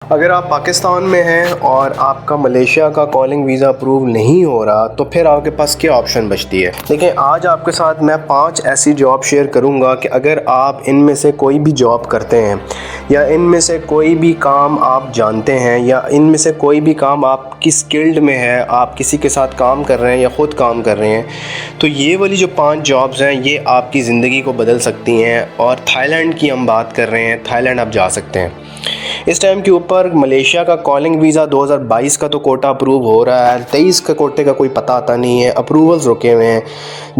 अगर आप पाकिस्तान में हैं और आपका मलेशिया का कॉलिंग वीज़ा अप्रूव नहीं हो रहा तो फिर आपके पास क्या ऑप्शन बचती है। देखिए, आज आपके साथ मैं 5 ऐसी जॉब शेयर करूंगा कि अगर आप इनमें से कोई भी जॉब करते हैं या इनमें से कोई भी काम आप जानते हैं या इनमें से कोई भी काम आपकी स्किल्ड में है, आप किसी के साथ काम कर रहे हैं या ख़ुद काम कर रहे हैं, तो ये वाली जो 5 जॉब्स हैं ये आपकी ज़िंदगी को बदल सकती हैं। और थाईलैंड की हम बात कर रहे हैं, थाईलैंड आप जा सकते हैं। इस टाइम के ऊपर मलेशिया का कॉलिंग वीज़ा 2022 का तो कोटा अप्रूव हो रहा है, 23 का कोटे का कोई पता आता नहीं है, अप्रूवल्स रुके हुए हैं।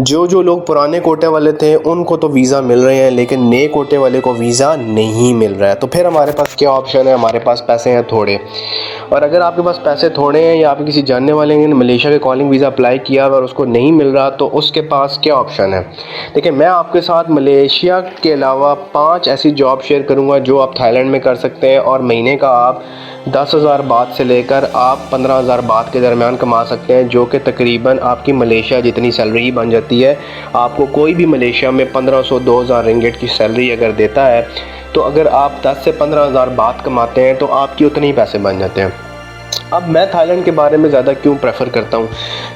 जो लोग पुराने कोटे वाले थे उनको तो वीज़ा मिल रहे हैं, लेकिन नए कोटे वाले को वीज़ा नहीं मिल रहा है। तो फिर हमारे पास क्या ऑप्शन है? हमारे पास पैसे हैं थोड़े, और अगर आपके पास पैसे थोड़े हैं या आप किसी जानने वाले ने मलेशिया के कॉलिंग वीज़ा अप्लाई किया और उसको नहीं मिल रहा, तो उसके पास क्या ऑप्शन है? देखिए, मैं आपके साथ मलेशिया के अलावा 5 ऐसी जॉब शेयर करूँगा जो आप थाईलैंड में कर सकते हैं और महीने का आप 10,000 बात से लेकर आप 15,000 बात के दरमियान कमा सकते हैं, जो कि तकरीबन आपकी मलेशिया जितनी सैलरी ही बन जाती है। आपको कोई भी मलेशिया में 1500-2000 रिंगिट की सैलरी अगर देता है, तो अगर आप 10 से 15,000 बात कमाते हैं तो आपकी उतने ही पैसे बन जाते हैं। अब मैं थाईलैंड के बारे में ज़्यादा क्यों प्रेफर करता हूँ?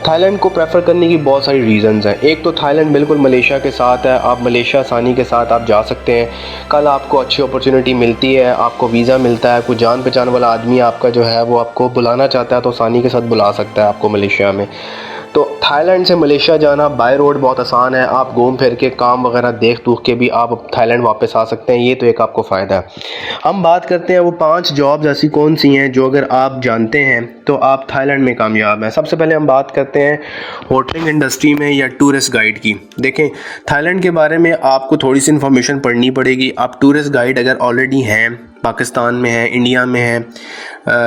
थाईलैंड को प्रेफर करने की बहुत सारी रीज़न्स हैं। एक तो थाईलैंड बिल्कुल मलेशिया के साथ है, आप मलेशिया आसानी के साथ आप जा सकते हैं। कल आपको अच्छी अपॉर्चुनिटी मिलती है, आपको वीज़ा मिलता है, कोई जान पहचान वाला आदमी आपका जो है वो आपको बुलाना चाहता है तो आसानी के साथ बुला सकता है आपको मलेशिया में। तो थाईलैंड से मलेशिया जाना बाय रोड बहुत आसान है, आप घूम फिर के काम वगैरह देख दूख के भी आप थाईलैंड वापस आ सकते हैं। ये तो एक आपको फ़ायदा है। हम बात करते हैं वो 5 जॉब्स ऐसी कौन सी हैं जो अगर आप जानते हैं तो आप थाईलैंड में कामयाब हैं। सबसे पहले हम बात करते हैं होटलिंग इंडस्ट्री में या टूरिस्ट गाइड की। देखें, थाईलैंड के बारे में आपको थोड़ी सी इन्फॉर्मेशन पढ़नी पड़ेगी। आप टूरिस्ट गाइड अगर ऑलरेडी हैं, पाकिस्तान में है, इंडिया में है,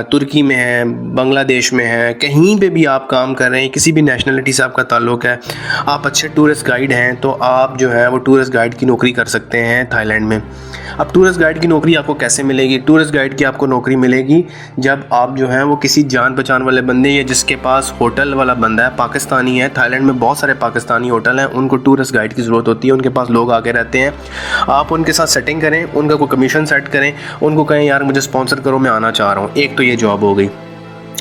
तुर्की में है, बांग्लादेश में है, कहीं पे भी आप काम कर रहे हैं, किसी भी नेशनलिटी से आपका ताल्लुक़ है, आप अच्छे टूरिस्ट गाइड हैं, तो आप जो है वो टूरिस्ट गाइड की नौकरी कर सकते हैं थाईलैंड में। अब टूरिस्ट गाइड की नौकरी आपको कैसे मिलेगी? टूरिस्ट गाइड की आपको नौकरी मिलेगी जब आप जो है वो किसी जान पहचान वाले बंदे या जिसके पास होटल वाला बंदा है, पाकिस्तानी है, थाईलैंड में बहुत सारे पाकिस्तानी होटल हैं, उनको टूरिस्ट गाइड की ज़रूरत होती है। उनके पास लोग आके रहते हैं, आप उनके साथ सेटिंग करें, उनका कोई कमीशन सेट करें, उनको कहें यार मुझे स्पॉन्सर करो, मैं आना चाह रहा हूँ। एक तो ये जॉब हो गई।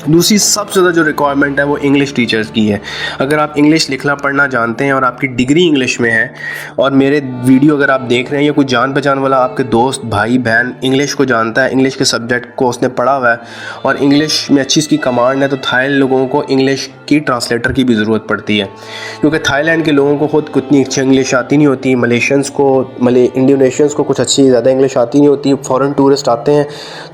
दूसरी सबसे ज़्यादा जो रिक्वायरमेंट है वो इंग्लिश टीचर्स की है। अगर आप इंग्लिश लिखना पढ़ना जानते हैं और आपकी डिग्री इंग्लिश में है और मेरे वीडियो अगर आप देख रहे हैं या कोई जान पहचान वाला आपके दोस्त भाई बहन इंग्लिश को जानता है, इंग्लिश के सब्जेक्ट को उसने पढ़ा हुआ है और इंग्लिश में अच्छी इसकी कमांड है, तो थाईलैंड लोगों को इंग्लिश की ट्रांसलेटर की भी ज़रूरत पड़ती है, क्योंकि थाईलैंड के लोगों को खुद इतनी अच्छी इंग्लिश आती नहीं होती। मलेशियंस को इंडोनेशियंस को कुछ अच्छी ज़्यादा इंग्लिश आती नहीं होती। फ़ॉरेन टूरिस्ट आते हैं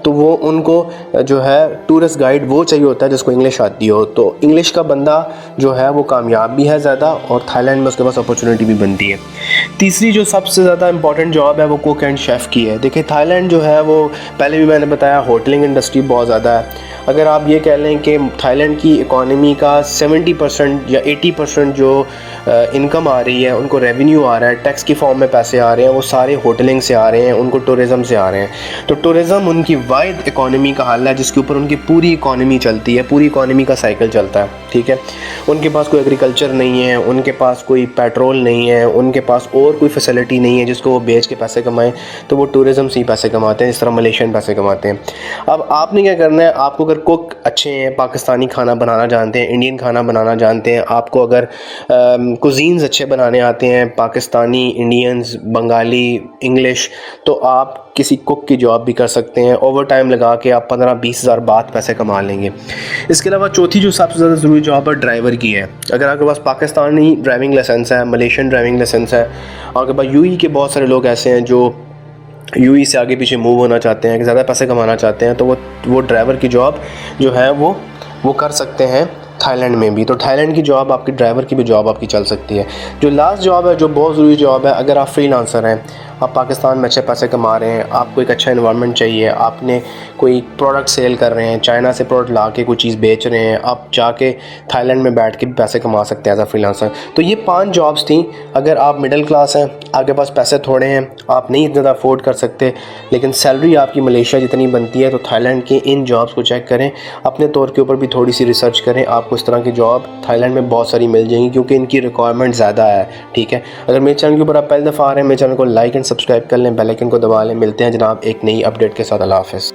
तो वो उनको जो है टूरिस्ट गाइड वो चाहिए होता है जिसको इंग्लिश आती हो। तो इंग्लिश का बंदा जो है वो कामयाब भी है ज़्यादा और थाईलैंड में उसके पास अपॉर्चुनिटी भी बनती है। तीसरी जो सबसे ज़्यादा इंपॉर्टेंट जॉब है वो कुक एंड शेफ़ की है। देखिए, थाईलैंड जो है वो पहले भी मैंने बताया होटलिंग इंडस्ट्री बहुत ज़्यादा है। अगर आप ये कह लें कि थाईलैंड की इकॉनमी का 70% या 80% जो इनकम आ रही है, उनको रेवेन्यू आ रहा है, टैक्स की फॉर्म में पैसे आ रहे हैं, वो सारे होटलिंग से आ रहे हैं, उनको टूरिज़म से आ रहे हैं। तो टूरिज़म उनकी वाइड इकॉनमी का हल है जिसके ऊपर उनकी पूरी इकॉनमी चलती है, पूरी इकॉनमी का साइकिल चलता है। ठीक है, उनके पास कोई एग्रीकल्चर नहीं है, उनके पास कोई पेट्रोल नहीं है, उनके पास और कोई फैसिलिटी नहीं है जिसको वो बेच के पैसे कमाएं, तो वो टूरिज़म से ही पैसे कमाते हैं, इस तरह मलेशियन पैसे कमाते हैं। अब आपने क्या करना है, आपको अगर कुक अच्छे हैं, पाकिस्तानी खाना बनाना जानते हैं, इंडियन खाना बनाना जानते हैं, आपको अगर कुजीन्स अच्छे बनाने आते हैं, पाकिस्तानी, इंडियंस, बंगाली, इंग्लिश, तो आप किसी कुक की जॉब भी कर सकते हैं। ओवर टाइम लगा के आप 15-20 हज़ार बात पैसे कमा लेंगे। इसके अलावा चौथी जो सबसे ज़्यादा ज़रूरी जॉब है ड्राइवर की है। अगर आपके पास पाकिस्तानी ड्राइविंग लाइसेंस है, मलेशियन ड्राइविंग लाइसेंस है, और आपके पास यूई के बहुत सारे लोग ऐसे हैं जो यूई से आगे पीछे मूव होना चाहते हैं, ज़्यादा पैसे कमाना चाहते हैं, तो वो ड्राइवर की जॉब जो है वो कर सकते हैं थाईलैंड में भी। तो थाईलैंड की जॉब आपकी, ड्राइवर की भी जॉब आपकी चल सकती है। जो लास्ट जॉब है, जो बहुत ज़रूरी जॉब है, अगर आप फ्रीलांसर हैं, आप पाकिस्तान में अच्छे पैसे कमा रहे हैं, आपको एक अच्छा एनवायरनमेंट चाहिए, आपने कोई प्रोडक्ट सेल कर रहे हैं, चाइना से प्रोडक्ट ला के कोई चीज़ बेच रहे हैं, आप जाके थाईलैंड में बैठ के भी पैसे कमा सकते हैं एज अ फ्रीलांसर। तो ये 5 जॉब्स थी। अगर आप मिडिल क्लास हैं, आपके पास पैसे थोड़े हैं, आप नहीं ज़्यादा अफोर्ड कर सकते, लेकिन सैलरी आपकी मलेशिया जितनी बनती है, तो थाईलैंड की इन जॉब्स को चेक करें, अपने तौर के ऊपर भी थोड़ी सी रिसर्च करें। आपको इस तरह की जॉब थाईलैंड में बहुत सारी मिल जाएंगी क्योंकि इनकी रिक्वायरमेंट ज़्यादा है। ठीक है, अगर मेरे चैनल के ऊपर आप पहली दफ़ा आ रहे हैं, मेरे चैनल को लाइक एंड सब्सक्राइब कर लें, बेल आइकन को दबा लें। मिलते हैं जनाब एक नई अपडेट के साथ। अल्लाह हाफ़िज़।